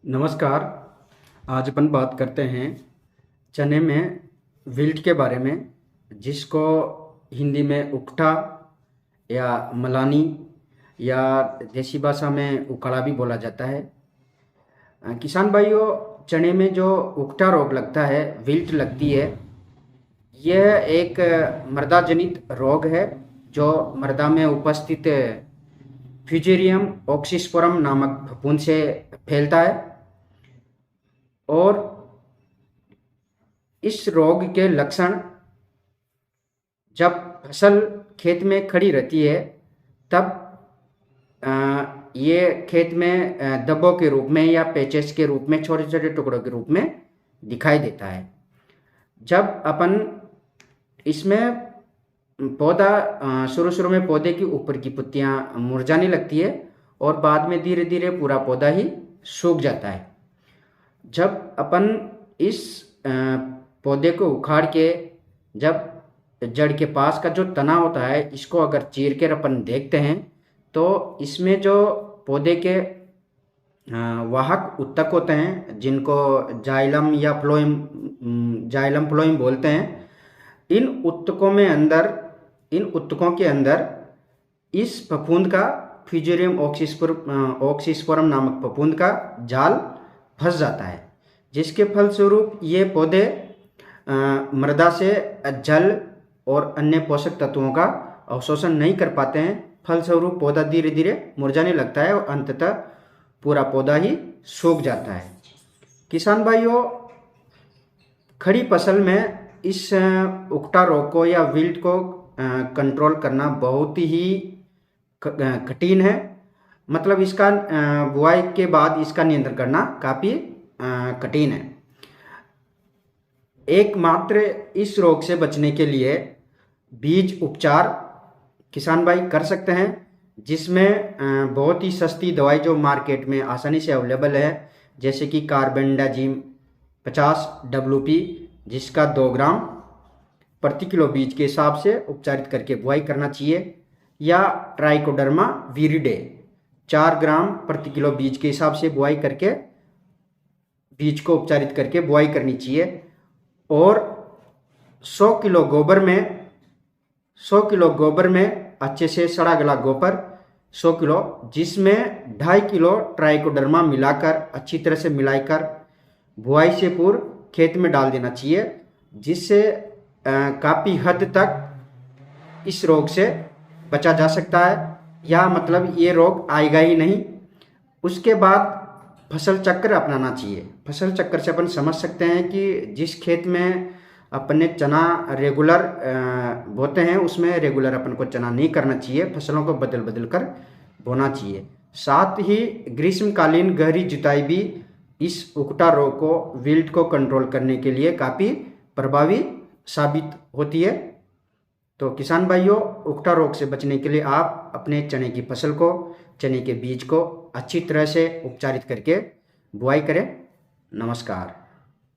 नमस्कार। आज अपन बात करते हैं चने में विल्ट के बारे में, जिसको हिंदी में उकठा या मलानी या देसी भाषा में उकाड़ा भी बोला जाता है। किसान भाइयों, चने में जो उकठा रोग लगता है, विल्ट लगती है, यह एक मृदा जनित रोग है जो मृदा में उपस्थित फ्यूजेरियम ऑक्सीस्पोरम नामक फफूंद से फैलता है। और इस रोग के लक्षण जब फसल खेत में खड़ी रहती है तब ये खेत में धब्बों के रूप में या पैचेस के रूप में, छोटे छोटे टुकड़ों के रूप में दिखाई देता है। जब अपन इसमें पौधा शुरू शुरू में पौधे की ऊपर की पत्तियां मुरझाने लगती है और बाद में धीरे धीरे पूरा पौधा ही सूख जाता है। जब अपन इस पौधे को उखाड़ के जब जड़ के पास का जो तना होता है, इसको अगर चीर के अपन देखते हैं तो इसमें जो पौधे के वाहक उत्तक होते हैं, जिनको जाइलम या जाइलम फ्लोएम बोलते हैं, इन उत्तकों के अंदर इस फफूंद का, फ्यूजेरियम ऑक्सीस्पोरम नामक फफूंद का जाल फंस जाता है, जिसके फलस्वरूप ये पौधे मृदा से जल और अन्य पोषक तत्वों का अवशोषण नहीं कर पाते हैं। फलस्वरूप पौधा धीरे धीरे मुरझाने लगता है और अंततः पूरा पौधा ही सूख जाता है। किसान भाइयों, खड़ी फसल में इस उकठा रोग को या विल्ट को कंट्रोल करना बहुत ही कठिन है। मतलब इसका बुआई के बाद इसका नियंत्रण करना काफ़ी कठिन है। एकमात्र इस रोग से बचने के लिए बीज उपचार किसान भाई कर सकते हैं, जिसमें बहुत ही सस्ती दवाई जो मार्केट में आसानी से अवेलेबल है, जैसे कि कार्बेंडाजिम 50 WP, जिसका 2 ग्राम प्रति किलो बीज के हिसाब से उपचारित करके बुआई करना चाहिए, या ट्राइकोडर्मा विरिडे 4 ग्राम प्रति किलो बीज के हिसाब से बुआई करके बीज को उपचारित करके बुआई करनी चाहिए। और 100 किलो गोबर में अच्छे से सड़ा गला गोबर 100 किलो, जिसमें 2.5 किलो ट्राइकोडर्मा मिलाकर अच्छी तरह से मिलाकर बुआई से पूर्व खेत में डाल देना चाहिए, जिससे काफ़ी हद तक इस रोग से बचा जा सकता है, या मतलब ये रोग आएगा ही नहीं। उसके बाद फसल चक्र अपनाना चाहिए। फसल चक्र से अपन समझ सकते हैं कि जिस खेत में अपने चना रेगुलर बोते हैं, उसमें रेगुलर अपन को चना नहीं करना चाहिए, फसलों को बदल बदल कर बोना चाहिए। साथ ही ग्रीष्मकालीन गहरी जुताई भी इस उकठा रोग को, विल्ट को कंट्रोल करने के लिए काफ़ी प्रभावी साबित होती है। तो किसान भाइयों, उकठा रोग से बचने के लिए आप अपने चने की फसल को, चने के बीज को अच्छी तरह से उपचारित करके बुआई करें। नमस्कार।